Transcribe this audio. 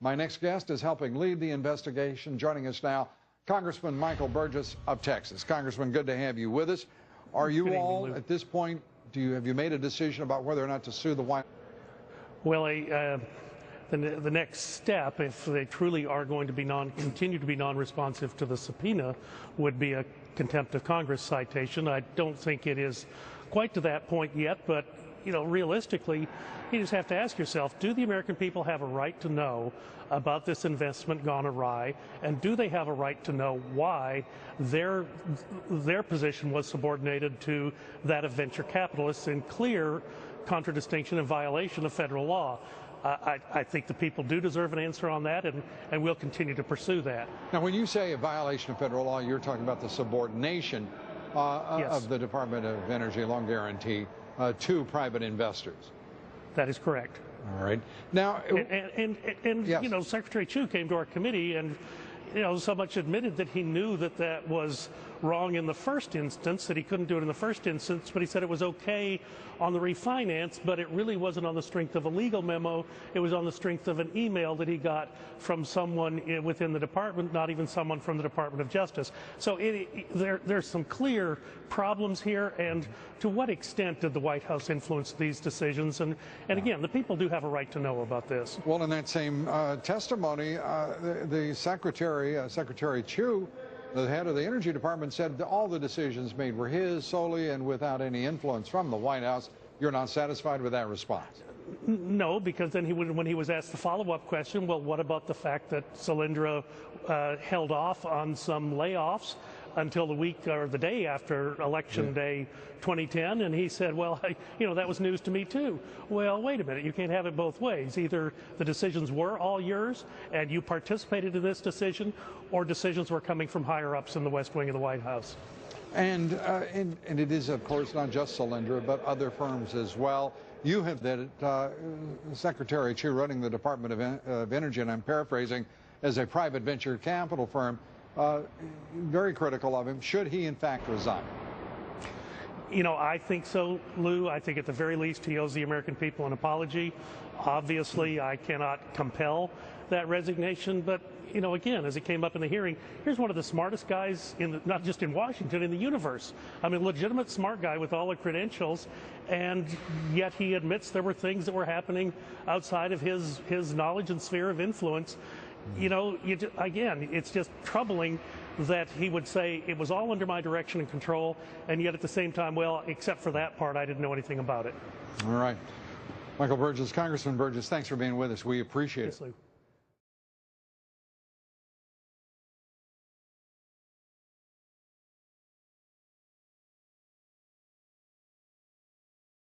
My next guest is helping lead the investigation. Joining us now, Congressman Michael Burgess of Texas. Congressman, good to have you with us. Are you all, at this point, have you made a decision about whether or not to sue the White House? Well, the next step, if they truly are going to be continue to be non-responsive to the subpoena, would be a contempt of Congress citation. I don't think it is quite to that point yet, but realistically, you just have to ask yourself, do the American people have a right to know about this investment gone awry, and do they have a right to know why their position was subordinated to that of venture capitalists in clear contradistinction and violation of federal law? I think the people do deserve an answer on that, and we'll continue to pursue that. Now, when you say a violation of federal law, you're talking about the subordination Yes. of the Department of Energy loan guarantee to private investors. That is correct. All right. Now, yes. Secretary Chu came to our committee and, so much admitted that he knew that that was wrong in the first instance, that he couldn't do it in the first instance, but he said it was okay on the refinance, but it really wasn't on the strength of a legal memo. It was on the strength of an email that he got from someone within the department, not even someone from the Department of Justice. So there's some clear problems here, and to what extent did the White House influence these decisions? And again, the people do have a right to know about this. Well, in that same testimony, the Secretary Chu, the head of the Energy Department, said that all the decisions made were his solely and without any influence from the White House. You're not satisfied with that response? No, because then when he was asked the follow-up question, well, what about the fact that Solyndra held off on some layoffs until the week or the day after Election Day 2010, and he said, well, that was news to me too. Well, wait a minute, you can't have it both ways. Either the decisions were all yours and you participated in this decision, or decisions were coming from higher ups in the West Wing of the White House. And it is, of course, not just Solyndra, but other firms as well. You have that Secretary Chu running the Department of Energy, and I'm paraphrasing, as a private venture capital firm, very critical of him. Should he, in fact, resign? I think so, Lou. I think at the very least he owes the American people an apology. Obviously, I cannot compel that resignation, but again, as it came up in the hearing, here's one of the smartest guys not just in Washington, in the universe. I mean, legitimate smart guy with all the credentials, and yet he admits there were things that were happening outside of his knowledge and sphere of influence. Again, it's just troubling that he would say it was all under my direction and control, and yet at the same time, well, except for that part, I didn't know anything about it. All right. Michael Burgess, Congressman Burgess, thanks for being with us. We appreciate it. Yes, Lou.